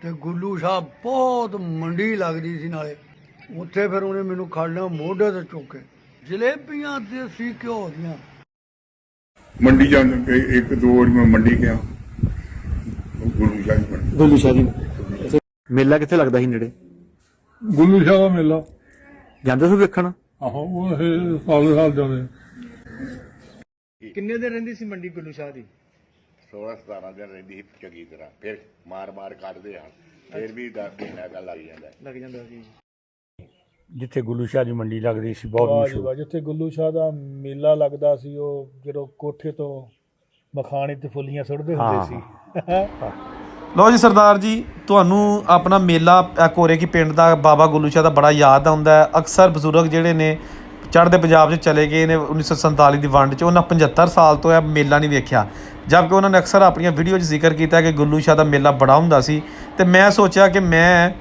ਤੇ ਗੁੱਲੂ ਸ਼ਾਹ ਬਹੁਤ ਮੰਡੀ ਲੱਗਦੀ ਸੀ ਨਾਲੇ ਉੱਥੇ ਫਿਰ ਉਹਨੇ ਮੈਨੂੰ ਖੜਨਾ ਮੋਢੇ ਤੇ ਚੁੱਕ ਕੇ ਜਲੇਬੀਆਂ ਦੇਸੀ ਘਿਓ ਦੀਆਂ ਮੰਡੀ ਜਾਂ ਇੱਕ ਦੋ ਵਾਰੀ ਮੈਂ ਮੰਡੀ ਗਿਆ ਗੁੱਲੂ ਸ਼ਾਹ ਦੀ ਮੇਲਾ ਕਿੱਥੇ ਲੱਗਦਾ ਸੀ ਨੇੜੇ? ਗੁੱਲੂ ਸ਼ਾਹ ਦਾ ਮੇਲਾ ਜਾਂਦੇ ਸੀ ਵੇਖਣ? ਆਹੋ ਉਹ ਸਾਲ ਜਾਂਦੇ। ਕਿੰਨੇ ਦਿਨ ਰਹਿੰਦੀ ਸੀ ਮੰਡੀ ਗੁੱਲੂ ਸ਼ਾਹ ਦੀ? 16-17 ਦਿਨ ਰਹਿੰਦੀ ਸੀ ਚੰਗੀ ਤਰ੍ਹਾਂ, ਫਿਰ ਮਾਰ ਕੱਢਦੇ ਆ, ਫਿਰ ਵੀ ਮਹੀਨਾ ਕੁ ਲੱਗ ਜਾਂਦਾ ਸੀ। ਜਿੱਥੇ ਗੁੱਲੂ ਸ਼ਾਹ ਦੀ ਮੰਡੀ ਲੱਗਦੀ ਸੀ ਬਹੁਤ ਮਸ਼ਹੂਰ, ਜਿੱਥੇ ਗੁੱਲੂ ਸ਼ਾਹ ਦਾ ਮੇਲਾ ਲੱਗਦਾ ਸੀ, ਉਹ ਜਦੋਂ ਕੋਠੇ ਤੋਂ ਮਖਾਣੇ ਤੇ ਫੁੱਲੀਆਂ ਸੁੱਟਦੇ ਹੁੰਦੇ ਸੀ। ਲਓ ਜੀ ਸਰਦਾਰ ਜੀ, ਤੁਹਾਨੂੰ ਆਪਣਾ ਮੇਲਾ ਕੋਰੇ ਕੀ ਪਿੰਡ ਦਾ ਬਾਬਾ ਗੁੱਲੂ ਸ਼ਾਹ ਦਾ ਬੜਾ ਯਾਦ ਆਉਂਦਾ ਹੈ। ਅਕਸਰ ਬਜ਼ੁਰਗ ਜਿਹੜੇ ਨੇ ਚੜ੍ਹਦੇ ਪੰਜਾਬ 'ਚ ਚਲੇ ਗਏ ਨੇ 1947 ਦੀ ਵੰਡ 'ਚ, ਉਹਨਾਂ 75 ਸਾਲ ਤੋਂ ਇਹ ਮੇਲਾ ਨਹੀਂ ਵੇਖਿਆ, ਜਦਕਿ ਉਹਨਾਂ ਨੇ ਅਕਸਰ ਆਪਣੀਆਂ ਵੀਡੀਓ 'ਚ ਜ਼ਿਕਰ ਕੀਤਾ ਕਿ ਗੁੱਲੂ ਸ਼ਾਹ ਦਾ ਮੇਲਾ ਬੜਾ ਹੁੰਦਾ ਸੀ। ਅਤੇ ਮੈਂ ਸੋਚਿਆ ਕਿ ਮੈਂ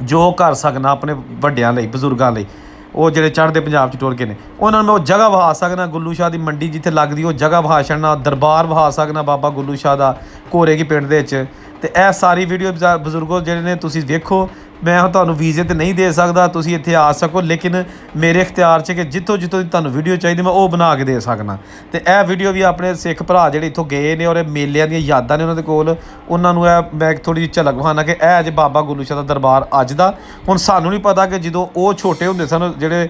ਜੋ ਕਰ ਸਕਣਾ ਆਪਣੇ ਵੱਡਿਆਂ ਲਈ, ਬਜ਼ੁਰਗਾਂ ਲਈ, ਉਹ ਜਿਹੜੇ ਚੜ੍ਹਦੇ ਪੰਜਾਬ 'ਚ ਟੁਰ ਗਏ ਨੇ, ਉਹਨਾਂ ਨੂੰ ਮੈਂ ਉਹ ਜਗ੍ਹਾ ਵਿਖਾ ਸਕਣਾ, ਗੁੱਲੂ ਸ਼ਾਹ ਦੀ ਮੰਡੀ ਜਿੱਥੇ ਲੱਗਦੀ ਉਹ ਜਗ੍ਹਾ ਵਿਖਾ ਛੱਡਣਾ, ਦਰਬਾਰ ਵਿਖਾ ਸਕਣਾ ਬਾਬਾ ਗੁੱਲੂ ਸ਼ਾਹ ਦਾ ਕੋਰੇ ਕੀ ਪਿੰਡ ਦੇ ਵਿੱਚ। ਅਤੇ ਇਹ ਸਾਰੀ ਵੀਡੀਓ ਬਜ਼ੁਰਗੋ ਜਿਹੜੇ ਨੇ ਤੁਸੀਂ ਵੇਖੋ। ਮੈਂ ਤੁਹਾਨੂੰ ਵੀਜ਼ੇ 'ਤੇ ਨਹੀਂ ਦੇ ਸਕਦਾ, ਤੁਸੀਂ ਇੱਥੇ ਆ ਸਕੋ, ਲੇਕਿਨ ਮੇਰੇ ਇਖਤਿਆਰ 'ਚ ਕਿ ਜਿੱਥੋਂ ਦੀ ਤੁਹਾਨੂੰ ਵੀਡੀਓ ਚਾਹੀਦੀ ਮੈਂ ਉਹ ਬਣਾ ਕੇ ਦੇ ਸਕਣਾ। ਅਤੇ ਇਹ ਵੀਡੀਓ ਵੀ ਆਪਣੇ ਸਿੱਖ ਭਰਾ ਜਿਹੜੇ ਇੱਥੋਂ ਗਏ ਨੇ ਔਰ ਇਹ ਮੇਲਿਆਂ ਦੀਆਂ ਯਾਦਾਂ ਨੇ ਉਹਨਾਂ ਦੇ ਕੋਲ, ਉਹਨਾਂ ਨੂੰ ਇਹ ਮੈਂ ਥੋੜ੍ਹੀ ਜਿਹੀ ਝਲਕ ਵਿਖਾਉਣਾ ਕਿ ਇਹ ਅੱਜ ਬਾਬਾ ਗੁੱਲੂ ਸ਼ਾਹ ਦਾ ਦਰਬਾਰ ਅੱਜ ਦਾ। ਹੁਣ ਸਾਨੂੰ ਨਹੀਂ ਪਤਾ ਕਿ ਜਦੋਂ ਉਹ ਛੋਟੇ ਹੁੰਦੇ ਸਨ, ਜਿਹੜੇ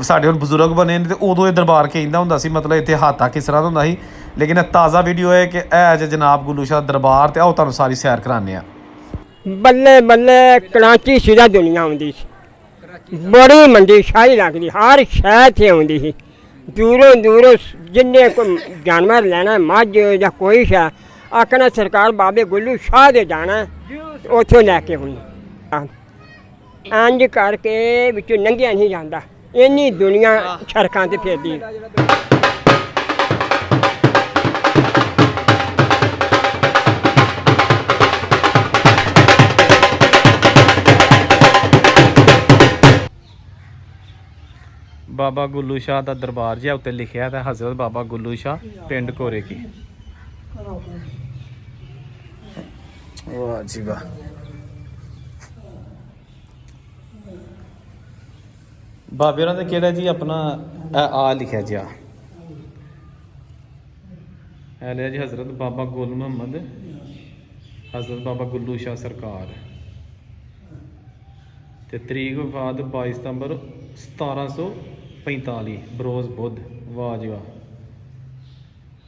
ਸਾਡੇ ਹੁਣ ਬਜ਼ੁਰਗ ਬਣੇ ਨੇ, ਅਤੇ ਉਦੋਂ ਇਹ ਦਰਬਾਰ ਕਹਿੰਦਾ ਹੁੰਦਾ ਸੀ, ਮਤਲਬ ਇੱਥੇ ਹਾਤਾ ਕਿਸ ਤਰ੍ਹਾਂ ਦਾ ਹੁੰਦਾ ਸੀ। ਲੇਕਿਨ ਇਹ ਤਾਜ਼ਾ ਵੀਡੀਓ ਹੈ ਕਿ ਇਹ ਅੱਜ ਜਨਾਬ ਗੁੱਲੂ ਸ਼ਾਹ ਦਰਬਾਰ, ਅਤੇ ਆਓ ਤੁਹਾਨੂੰ ਸਾਰੀ ਸੈਰ ਕਰਾਉਂਦੇ ਹਾਂ। ਬੱਲੇ ਬੱਲੇ ਕਰਾਚੀ ਸਿੱਧਾ ਦੁਨੀਆ ਆਉਂਦੀ ਸੀ, ਬੜੀ ਮੰਡੀ ਸ਼ਾਹੀ ਲੱਗਦੀ, ਹਰ ਸ਼ਹਿਰ 'ਤੇ ਆਉਂਦੀ ਸੀ, ਦੂਰੋਂ ਦੂਰੋਂ ਜਿੰਨੇ ਕੋਈ ਜਾਨਵਰ ਲੈਣਾ, ਮੱਝ ਜਾਂ ਕੋਈ ਸ਼ੈ ਆਖਣਾ ਸਰਕਾਰ ਬਾਬੇ ਗੁੱਲੂ ਸ਼ਾਹ ਦੇ ਜਾਣਾ, ਉੱਥੋਂ ਲੈ ਕੇ ਆਉਣੀ। ਇੰਝ ਕਰਕੇ ਵਿੱਚੋਂ ਲੰਘਿਆ ਨਹੀਂ ਜਾਂਦਾ, ਇੰਨੀ ਦੁਨੀਆ ਸੜਕਾਂ 'ਤੇ ਫਿਰਦੀ। ਬਾਬਾ ਗੁੱਲੂ ਸ਼ਾਹ ਦਾ ਦਰਬਾਰ ਜਿਹਾ ਉੱਤੇ ਲਿਖਿਆ ਤਾਂ ਹਜ਼ਰਤ ਬਾਬਾ ਗੁੱਲੂ ਸ਼ਾਹ ਪਿੰਡ ਕੋਰੇ ਕੀ। ਵਾਹ ਜੀ ਵਾਹ। ਬਾਬੇ ਉਹਨਾਂ ਦਾ ਕਿਹੜਾ ਜੀ ਆਪਣਾ ਆ ਲਿਖਿਆ ਜੀ, ਆ ਲਿਆ ਜੀ ਹਜ਼ਰਤ ਬਾਬਾ ਗੁਲ ਮੁਹੰਮਦ, ਹਜ਼ਰਤ ਬਾਬਾ ਗੁੱਲੂ ਸ਼ਾਹ ਸਰਕਾਰ, ਤੇ ਤਰੀਕ ਵਫਾਤ 22 ਸਤੰਬਰ 1745 ਬਰੋਜ਼ ਬੁੱਧ। ਵਾਹ ਜੀ ਵਾਹ।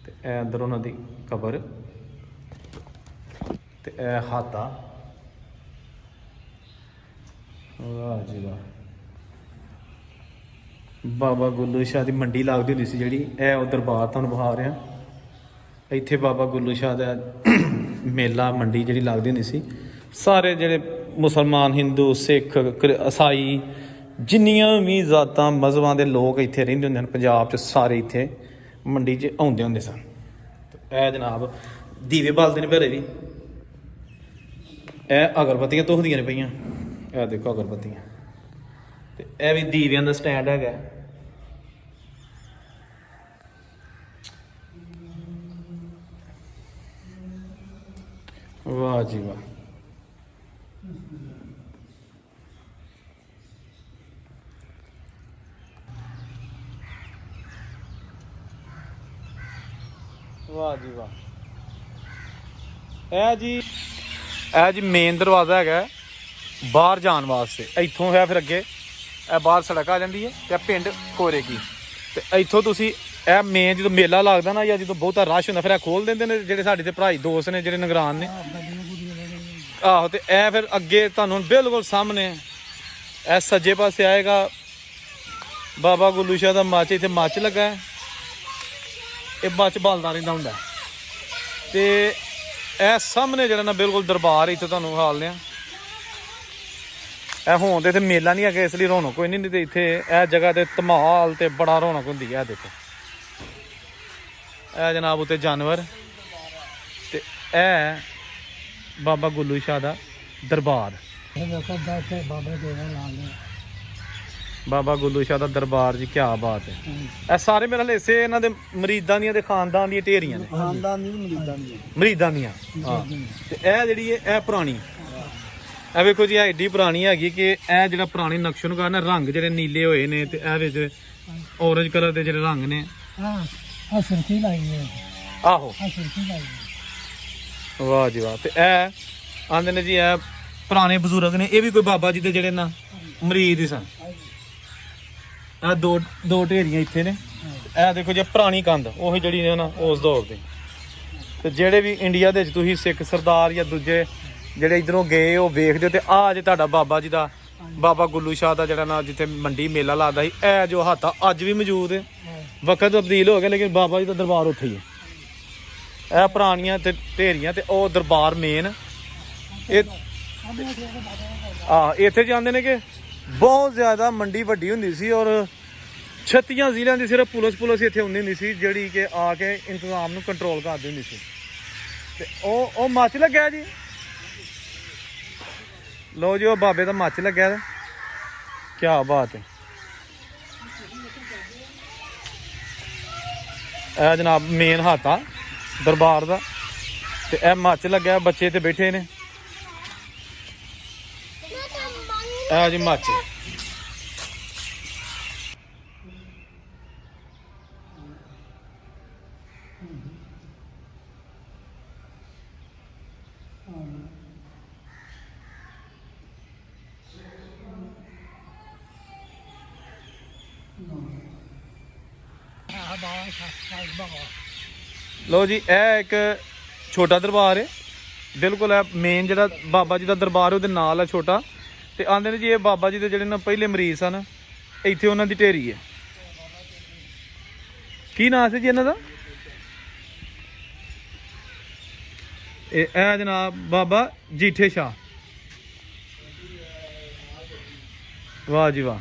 ਤੇ ਇਹ ਅੰਦਰ ਉਹਨਾਂ ਦੀ ਕਬਰ, ਤੇ ਇਹ ਹਾਤਾ। ਵਾਹ ਜੀ ਵਾਹ। ਬਾਬਾ ਗੁੱਲੂ ਸ਼ਾਹ ਦੀ ਮੰਡੀ ਲੱਗਦੀ ਹੁੰਦੀ ਸੀ ਜਿਹੜੀ, ਇਹ ਉਹ ਦਰਬਾਰ ਤੁਹਾਨੂੰ ਵਿਖਾ ਰਿਹਾ। ਇੱਥੇ ਬਾਬਾ ਗੁੱਲੂ ਸ਼ਾਹ ਦਾ ਮੇਲਾ ਮੰਡੀ ਜਿਹੜੀ ਲੱਗਦੀ ਹੁੰਦੀ ਸੀ, ਸਾਰੇ ਜਿਹੜੇ ਮੁਸਲਮਾਨ, ਹਿੰਦੂ, ਸਿੱਖ, ਈਸਾਈ, ਜਿੰਨੀਆਂ ਵੀ ਜ਼ਾਤਾਂ ਮਜ਼ਹਬਾਂ ਦੇ ਲੋਕ ਇੱਥੇ ਰਹਿੰਦੇ ਹੁੰਦੇ ਹਨ ਪੰਜਾਬ 'ਚ, ਸਾਰੇ ਇੱਥੇ ਮੰਡੀ 'ਚ ਆਉਂਦੇ ਹੁੰਦੇ ਸਨ। ਇਹ ਜਨਾਬ ਦੀਵੇ ਬਾਲਦੇ ਨੇ ਘਰੇ ਵੀ, ਇਹ ਅਗਰਬੱਤੀਆਂ ਧੁਖਦੀਆਂ ਨੇ ਪਈਆਂ, ਇਹ ਦੇਖੋ ਅਗਰਬੱਤੀਆਂ, ਤੇ ਇਹ ਵੀ ਦੀਵਿਆਂ ਦਾ ਸਟੈਂਡ ਹੈਗਾ। ਵਾਹ ਜੀ ਵਾਹ। ਵਾਹ ਜੀ ਵਾਹ। ਇਹ ਜੀ ਮੇਨ ਦਰਵਾਜ਼ਾ ਹੈਗਾ ਬਾਹਰ ਜਾਣ ਵਾਸਤੇ, ਇੱਥੋਂ ਹੈ ਫਿਰ ਅੱਗੇ ਇਹ ਬਾਹਰ ਸੜਕ ਆ ਜਾਂਦੀ ਹੈ, ਤੇ ਪਿੰਡ ਕੋਰੇ ਕੀ। ਤੇ ਇੱਥੋਂ ਤੁਸੀਂ ਇਹ ਮੇਨ ਜਦੋਂ ਮੇਲਾ ਲੱਗਦਾ ਨਾ, ਜਾਂ ਜਦੋਂ ਬਹੁਤਾ ਰਸ਼ ਹੁੰਦਾ, ਫਿਰ ਇਹ ਖੋਲ ਦਿੰਦੇ ਨੇ ਜਿਹੜੇ ਸਾਡੇ ਤੇ ਭਰਾਈ ਦੋਸਤ ਨੇ ਜਿਹੜੇ ਨਿਗਰਾਨ ਨੇ। ਆਹੋ, ਤੇ ਇਹ ਫਿਰ ਅੱਗੇ ਤੁਹਾਨੂੰ ਬਿਲਕੁਲ ਸਾਹਮਣੇ ਇਹ ਸੱਜੇ ਪਾਸੇ ਆਏਗਾ ਬਾਬਾ ਗੁੱਲੂ ਸ਼ਾਹ ਦਾ ਮੱਚ। ਇੱਥੇ ਮੱਚ ਲੱਗਾ ਹੈ, ਇਹ ਮੱਚ ਬਲਦਾ ਰਹਿੰਦਾ ਹੁੰਦਾ। ਤੇ ਇਹ ਸਾਹਮਣੇ ਜਿਹੜਾ ਨਾ ਬਿਲਕੁਲ ਦਰਬਾਰ, ਇੱਥੇ ਤੁਹਾਨੂੰ ਹਾਲ ਆ। ਇਹ ਹੁਣ ਤੇ ਇੱਥੇ ਮੇਲਾ ਨਹੀਂ ਹੈਗਾ, ਇਸ ਲਈ ਰੌਣਕ ਕੋਈ ਨਹੀਂ, ਤੇ ਇੱਥੇ ਇਹ ਜਗ੍ਹਾ ਤੇ ਧਮਾਲ ਤੇ ਬੜਾ ਰੌਣਕ ਹੁੰਦੀ ਹੈ। ਦੇਖੋ ਇਹ ਜਨਾਬ ਉੱਤੇ ਜਾਨਵਰ, ਤੇ ਇਹ ਬਾਬਾ ਗੁੱਲੂ ਸ਼ਾਹ ਦਾ ਦਰਬਾਰ। ਬਾਬਾ ਗੁੱਲੂ ਸ਼ਾਹ ਦਾ ਦਰਬਾਰ ਜੀ, ਕਿਆ ਬਾਤ ਹੈ। ਇਹ ਸਾਰੇ ਮੇਰੇ ਨਾਲ ਇਸੇ ਇਹਨਾਂ ਦੇ ਮਰੀਦਾਂ ਦੀਆਂ ਤੇ ਖਾਨਦਾਨ ਦੀਆਂ ਢੇਰੀਆਂ ਨੇ, ਮਰੀਦਾਂ ਦੀਆਂ। ਹਾਂ, ਤੇ ਇਹ ਜਿਹੜੀ ਹੈ ਇਹ ਪੁਰਾਣੀ, ਇਹ ਵੇਖੋ ਜੀ, ਇਹ ਏਡੀ ਪੁਰਾਣੀ ਹੈਗੀ ਕਿ ਇਹ ਜਿਹੜਾ ਪੁਰਾਣੇ ਨਕਸ਼ ਨੁਗਾਰ ਨੇ ਰੰਗ ਜਿਹੜੇ ਨੀਲੇ ਹੋਏ ਨੇ ਤੇ ਇਹ ਵਿੱਚ ਔਰੇਂਜ ਕਲਰ ਦੇ ਜਿਹੜੇ ਰੰਗ ਨੇ। ਆ ਸੁਰਖੀ ਲਾਈ ਹੈ, ਆਹੋ ਆ ਸੁਰਖੀ ਲਾਈ ਹੈ। ਵਾਹ ਜੀ ਵਾਹ। ਤੇ ਇਹ ਆਂਦੇ ਨੇ ਜੀ ਇਹ ਪੁਰਾਣੇ ਬਜ਼ੁਰਗ ਨੇ, ਇਹ ਵੀ ਕੋਈ ਬਾਬਾ ਜੀ ਦੇ ਜਿਹੜੇ ਨਾ ਮਰੀਦ ਹੀ ਸਨ। ਇਹ ਦੋ ਢੇਰੀਆਂ ਇੱਥੇ ਨੇ। ਇਹ ਦੇਖੋ ਜੀ ਪੁਰਾਣੀ ਕੰਧ ਉਹੀ ਜਿਹੜੀ ਨੇ ਨਾ ਉਸ ਦੌਰ ਦੀ। ਤੇ ਜਿਹੜੇ ਵੀ ਇੰਡੀਆ ਦੇ ਵਿੱਚ ਤੁਸੀਂ ਸਿੱਖ ਸਰਦਾਰ ਜਾਂ ਦੂਜੇ ਜਿਹੜੇ ਇਧਰੋਂ ਗਏ ਉਹ ਵੇਖਦੇ ਹੋ, ਤੇ ਆਹ ਜੇ ਤੁਹਾਡਾ ਬਾਬਾ ਜੀ ਦਾ, ਬਾਬਾ ਗੁੱਲੂ ਸ਼ਾਹ ਦਾ ਜਿਹੜਾ ਨਾ ਜਿੱਥੇ ਮੰਡੀ ਮੇਲਾ ਲੱਗਦਾ ਸੀ, ਇਹ ਜੋ ਹੱਥ ਆ ਅੱਜ ਵੀ ਮੌਜੂਦ ਹੈ। ਵਕਤ ਤਬਦੀਲ ਹੋ ਗਿਆ ਲੇਕਿਨ ਬਾਬਾ ਜੀ ਦਾ ਦਰਬਾਰ ਉੱਥੇ ਹੀ ਹੈ। ਇਹ ਪੁਰਾਣੀਆਂ ਤੇ ਢੇਰੀਆਂ ਤੇ ਉਹ ਦਰਬਾਰ ਮੇਨ। ਇਹ ਇੱਥੇ ਜਾਂਦੇ ਨੇ ਕਿ ਬਹੁਤ ਜ਼ਿਆਦਾ ਮੰਡੀ ਵੱਡੀ ਹੁੰਦੀ ਸੀ ਔਰ 36 ਜ਼ਿਲ੍ਹਿਆਂ ਦੀ ਸਿਰਫ ਪੁਲਿਸ ਇੱਥੇ ਹੁੰਦੀ ਹੁੰਦੀ ਸੀ ਜਿਹੜੀ ਕਿ ਆ ਕੇ ਇੰਤਜ਼ਾਮ ਨੂੰ ਕੰਟਰੋਲ ਕਰਦੀ ਹੁੰਦੀ ਸੀ। ਤੇ ਉਹ ਮੱਚ ਲੱਗਿਆ ਜੀ। ਲੋ ਜੀ ਉਹ ਬਾਬੇ ਦਾ ਮੱਚ ਲੱਗਿਆ। ਕਿਆ ਬਾਤ ਹੈ। ਇਹ ਜਨਾਬ ਮੇਨ ਹੱਥ ਆ ਦਰਬਾਰ ਦਾ ਤੇ ਇਹ ਮੱਚ ਲੱਗਿਆ। ਬੱਚੇ ਤੇ ਬੈਠੇ ਨੇ। ਇਹ ਜੀ ਮੱਚ। ਲੋ ਜੀ ਇਹ ਇੱਕ ਛੋਟਾ ਦਰਬਾਰ ਹੈ ਬਿਲਕੁਲ। ਇਹ ਮੇਨ ਜਿਹੜਾ ਬਾਬਾ ਜੀ ਦਾ ਦਰਬਾਰ ਉਹਦੇ ਨਾਲ ਹੈ ਛੋਟਾ। ਤੇ ਆਂਦੇ ਨੇ ਜੀ ਇਹ ਬਾਬਾ ਜੀ ਦੇ ਜਿਹੜੇ ਨਾ ਪਹਿਲੇ ਮਰੀਜ਼ ਸਨ, ਇੱਥੇ ਉਹਨਾਂ ਦੀ ਢੇਰੀ ਹੈ। ਕੀ ਨਾਂ ਸੀ ਜੀ ਇਹਨਾਂ ਦਾ? ਇਹ ਜਨਾਬ ਬਾਬਾ ਜੀਠੇ ਸ਼ਾਹ। ਵਾਹ ਜੀ ਵਾਹ।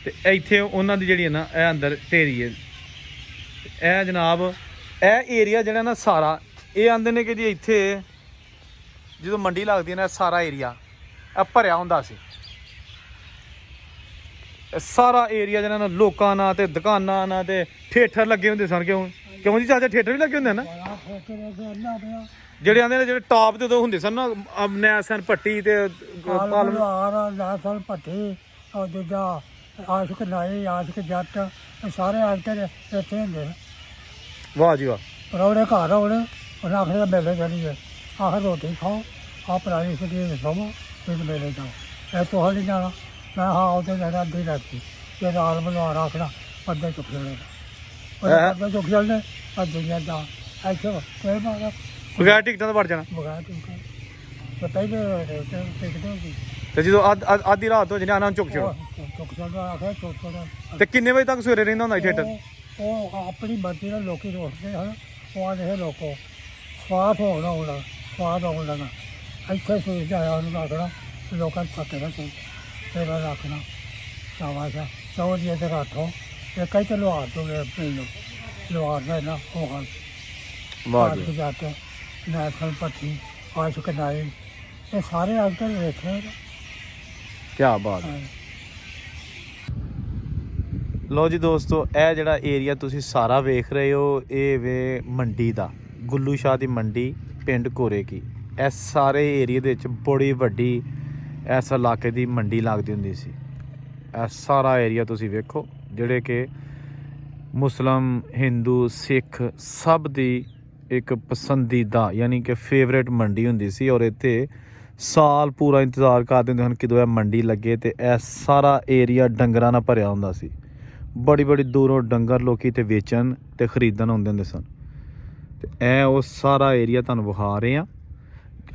ਤੇ ਇੱਥੇ ਉਹਨਾਂ ਦੀ ਜਿਹੜੀ ਹੈ ਨਾ ਇਹ ਅੰਦਰ ਢੇਰੀ ਹੈ। ਇਹ ਜਨਾਬ ਇਹ ਏਰੀਆ ਜਿਹੜਾ ਨਾ ਸਾਰਾ, ਇਹ ਆਂਦੇ ਨੇ ਕਿ ਜੀ ਇੱਥੇ ਜਦੋਂ ਮੰਡੀ ਲੱਗਦੀ ਹੈ ਨਾ ਸਾਰਾ ਏਰੀਆ ਇਹ ਭਰਿਆ ਹੁੰਦਾ ਸੀ। ਇਹ ਸਾਰਾ ਏਰੀਆ ਜਿਹੜਾ ਨਾ ਲੋਕਾਂ ਨਾਲ ਤੇ ਦੁਕਾਨਾਂ ਨਾਲ ਤੇ ਥੀਏਟਰ ਲੱਗੇ ਹੁੰਦੇ ਸਨ। ਕਿਉਂ ਜੀ ਚਾਚਾ ਥੀਏਟਰ ਵੀ ਲੱਗੇ ਹੁੰਦੇ ਨਾ ਜਿਹੜੇ ਆਂਦੇ ਨੇ ਜਿਹੜੇ ਟਾਪ ਦੇ ਉਦੋਂ ਹੁੰਦੇ ਸਨ ਨਾ, ਨੈਸਨ ਭੱਟੀ ਤੇ ਨਾਸਨ ਭੱਟੀ ਔਰ ਦੂਜਾ ਆਸ਼ਿਕ ਨਾਈ, ਆਸ਼ਿਕ ਜੱਟ, ਸਾਰੇ ਐਕਟਰ ਇੱਥੇ ਹੁੰਦੇ ਨੇ। ਵਾਹ ਜੀ ਵਾਹ। ਪਰੌੜੇ ਘਰ ਆਉਣੇ ਉਹਨਾਂ ਆਖਰ ਮੇਲੇ ਜਾਣੀਏ, ਆਖਰ ਰੋਟੀ ਖਾਓ, ਆ ਪੁਰਾਣੀ ਸਿੱਧੀ ਸੋਵੋ, ਫਿਰ ਮੇਲੇ ਜਾਓ। ਇਹ ਤੋਂ ਨਹੀਂ ਜਾਣਾ। ਮੈਂ ਹਾਂ ਉਹਦੇ ਜਾਣਾ ਅੱਧੀ ਰਾਤੀ ਜੇ ਰਾਤ ਬਣਾ ਰੱਖਣਾ ਅੱਧੇ ਚੁੱਕ ਜਾਣੇ, ਅੱਧੇ ਚੁੱਕ ਜਾਣੇ ਅੱਧੇ ਦਾ ਐਸੇ ਕੋਈ ਬਾਤ ਬਗੈਰ ਟਿਕਟਾਂ ਤੋਂ ਵੜ ਜਾਣਾ। ਬਗੈਰ ਟਿਕਟਾਂ ਤੇ ਪਹਿਲੇ ਟਿਕਟ ਹੁੰਦੀ ਤੇ ਜਦੋਂ ਅੱਧੀ ਰਾਤ ਹੋ ਜਾਣੀ ਆਣਾ ਚੁੱਕ ਚੜੋ। ਚੁੱਕ ਜਾਣਾ ਆਖਰ ਚੁੱਕ ਜਾਣਾ। ਤੇ ਕਿੰਨੇ ਵਜੇ ਤੱਕ ਸਵੇਰੇ ਰਹਿੰਦਾ ਹੁੰਦਾ ਥੀਏਟਰ? ਉਹ ਆਪਣੀ ਮਰਜ਼ੀ ਨਾਲ ਲੋਕੀ ਰੋਕਦੇ ਹਨ। ਉਹ ਆਦੇ ਲੋਕੋ ਸਵਾਦ ਹੋਣਾ ਹੋਣਾ ਸਵਾਦ ਆਉਣ ਲੱਗਾ ਇੱਥੇ ਸੂਰਜ ਆਇਆ ਉਹਨੂੰ ਆਖਣਾ ਲੋਕਾਂ ਨੂੰ ਥੱਕੇ ਨਾ ਸੂਰਜ ਫਿਰ ਰੱਖਣਾ ਸ਼ਾਬਾਸ਼ ਆ। ਚੌਂ ਜੀ ਤੇ ਰੱਖੋ ਇਹ ਕਈ ਤੇ ਲੋਹਾਰ ਤੋਂ ਲੋਹਾਰ ਦਾ ਨਾ ਉਹ ਹਨ। ਵਾਹ ਜੀ। ਜੱਟ, ਨੈਸਨ ਭੱਟੀ, ਆਸ਼ਿਕ ਨਾਈ, ਇਹ ਸਾਰੇ ਐਕਟਰ ਵੇਖੇ। ਕਿਆ ਬਾਤ। ਲੋ ਜੀ ਦੋਸਤੋ, ਇਹ ਜਿਹੜਾ ਏਰੀਆ ਤੁਸੀਂ ਸਾਰਾ ਵੇਖ ਰਹੇ ਹੋ ਇਹ ਵੇ ਮੰਡੀ ਦਾ, ਗੁੱਲੂ ਸ਼ਾਹ ਦੀ ਮੰਡੀ, ਪਿੰਡ ਕੋਰੇ ਕੀ। ਇਸ ਸਾਰੇ ਏਰੀਏ ਦੇ ਵਿੱਚ ਬੜੀ ਵੱਡੀ ਇਸ ਇਲਾਕੇ ਦੀ ਮੰਡੀ ਲੱਗਦੀ ਹੁੰਦੀ ਸੀ। ਇਹ ਸਾਰਾ ਏਰੀਆ ਤੁਸੀਂ ਵੇਖੋ ਜਿਹੜੇ ਕਿ ਮੁਸਲਿਮ, ਹਿੰਦੂ, ਸਿੱਖ ਸਭ ਦੀ ਇੱਕ ਪਸੰਦੀਦਾ ਯਾਨੀ ਕਿ ਫੇਵਰੇਟ ਮੰਡੀ ਹੁੰਦੀ ਸੀ। ਔਰ ਇੱਥੇ ਸਾਲ ਪੂਰਾ ਇੰਤਜ਼ਾਰ ਕਰਦੇ ਹੁੰਦੇ ਹਨ ਕਦੋਂ ਇਹ ਮੰਡੀ ਲੱਗੇ। ਤੇ ਇਹ ਸਾਰਾ ਏਰੀਆ ਡੰਗਰਾਂ ਨਾਲ ਭਰਿਆ ਹੁੰਦਾ ਸੀ। ਬੜੀ ਦੂਰੋਂ ਡੰਗਰ ਲੋਕੀ ਇੱਥੇ ਵੇਚਣ ਤੇ ਖਰੀਦਣ ਆਉਂਦੇ ਹੁੰਦੇ ਸਨ। ਤੇ ਇਹ ਉਹ ਸਾਰਾ ਏਰੀਆ ਤੁਹਾਨੂੰ ਵਿਖਾ ਰਹੇ ਆ।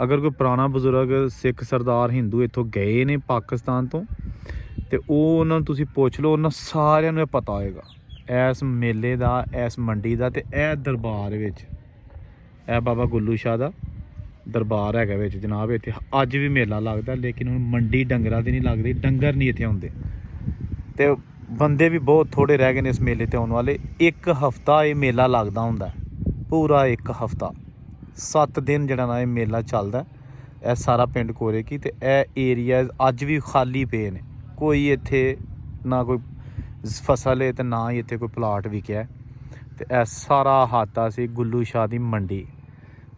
ਅਗਰ ਕੋਈ ਪੁਰਾਣਾ ਬਜ਼ੁਰਗ ਸਿੱਖ ਸਰਦਾਰ ਹਿੰਦੂ ਇੱਥੋਂ ਗਏ ਨੇ ਪਾਕਿਸਤਾਨ ਤੋਂ ਤੇ ਉਹ ਉਹਨਾਂ ਨੂੰ ਤੁਸੀਂ ਪੁੱਛ ਲਓ, ਉਹਨਾਂ ਸਾਰਿਆਂ ਨੂੰ ਇਹ ਪਤਾ ਹੋਏਗਾ ਇਸ ਮੇਲੇ ਦਾ, ਇਸ ਮੰਡੀ ਦਾ। ਤੇ ਇਹ ਦਰਬਾਰ ਵਿੱਚ ਇਹ ਬਾਬਾ ਗੁੱਲੂ ਸ਼ਾਹ ਦਾ ਦਰਬਾਰ ਹੈਗਾ ਵਿੱਚ ਜਨਾਬ। ਇੱਥੇ ਅੱਜ ਵੀ ਮੇਲਾ ਲੱਗਦਾ ਲੇਕਿਨ ਹੁਣ ਮੰਡੀ ਡੰਗਰਾਂ ਦੀ ਨਹੀਂ ਲੱਗਦੀ, ਡੰਗਰ ਨਹੀਂ ਇੱਥੇ ਆਉਂਦੇ ਤੇ ਬੰਦੇ ਵੀ ਬਹੁਤ ਥੋੜ੍ਹੇ ਰਹਿ ਗਏ ਨੇ ਇਸ ਮੇਲੇ ਤੇ ਆਉਣ ਵਾਲੇ। ਇੱਕ ਹਫ਼ਤਾ ਇਹ ਮੇਲਾ ਲੱਗਦਾ ਹੁੰਦਾ, ਪੂਰਾ ਇੱਕ ਹਫ਼ਤਾ 7 ਦਿਨ ਜਿਹੜਾ ਨਾ ਇਹ ਮੇਲਾ ਚੱਲਦਾ। ਇਹ ਸਾਰਾ ਪਿੰਡ ਕੋਰੇ ਕੀ ਤੇ ਇਹ ਏਰੀਆ ਅੱਜ ਵੀ ਖਾਲੀ ਪਏ ਨੇ। ਕੋਈ ਇੱਥੇ ਨਾ ਕੋਈ ਫਸਲ ਹੈ ਤੇ ਨਾ ਹੀ ਇੱਥੇ ਕੋਈ ਪਲਾਟ ਵਿਕਿਆ। ਤੇ ਇਹ ਸਾਰਾ ਹਾਤਾ ਸੀ ਗੁੱਲੂ ਸ਼ਾਹ ਦੀ ਮੰਡੀ।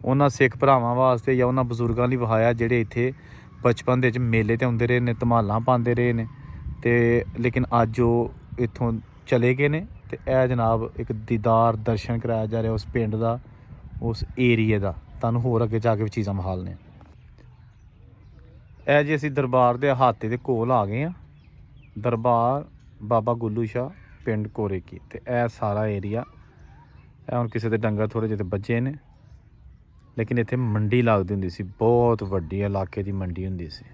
ਉਹਨਾਂ ਸਿੱਖ ਭਰਾਵਾਂ ਵਾਸਤੇ ਜਾਂ ਉਹਨਾਂ ਬਜ਼ੁਰਗਾਂ ਲਈ ਵਹਾਇਆ ਜਿਹੜੇ ਇੱਥੇ ਬਚਪਨ ਦੇ ਵਿੱਚ ਮੇਲੇ ਤੇ ਆਉਂਦੇ ਰਹੇ ਨੇ, ਧਮਾਲਾਂ ਪਾਉਂਦੇ ਰਹੇ ਨੇ, ਤੇ ਲੇਕਿਨ ਅੱਜ ਉਹ ਇੱਥੋਂ ਚਲੇ ਗਏ ਨੇ। ਤੇ ਇਹ ਜਨਾਬ ਇੱਕ ਦੀਦਾਰ ਦਰਸ਼ਨ ਕਰਾਇਆ ਜਾ ਰਿਹਾ ਉਸ ਪਿੰਡ ਦਾ, ਉਸ ਏਰੀਏ ਦਾ। ਤੁਹਾਨੂੰ ਹੋਰ ਅੱਗੇ ਜਾ ਕੇ ਵੀ ਚੀਜ਼ਾਂ ਮਹਾਲਨੇ। ਇਹ ਜੀ ਅਸੀਂ ਦਰਬਾਰ ਦੇ ਅਹਾਤੇ ਦੇ ਕੋਲ ਆ ਗਏ ਹਾਂ। ਦਰਬਾਰ ਬਾਬਾ ਗੁੱਲੂ ਸ਼ਾਹ ਪਿੰਡ ਕੋਰੇ ਕੀ। ਤੇ ਇਹ ਸਾਰਾ ਏਰੀਆ, ਇਹ ਹੁਣ ਕਿਸੇ ਦੇ ਡੰਗਰ ਥੋੜ੍ਹੇ ਜਿਹੇ ਬੱਚੇ ਨੇ, ਲੇਕਿਨ ਇੱਥੇ ਮੰਡੀ ਲੱਗਦੀ ਹੁੰਦੀ ਸੀ, ਬਹੁਤ ਵੱਡੀ ਇਲਾਕੇ ਦੀ ਮੰਡੀ ਹੁੰਦੀ ਸੀ।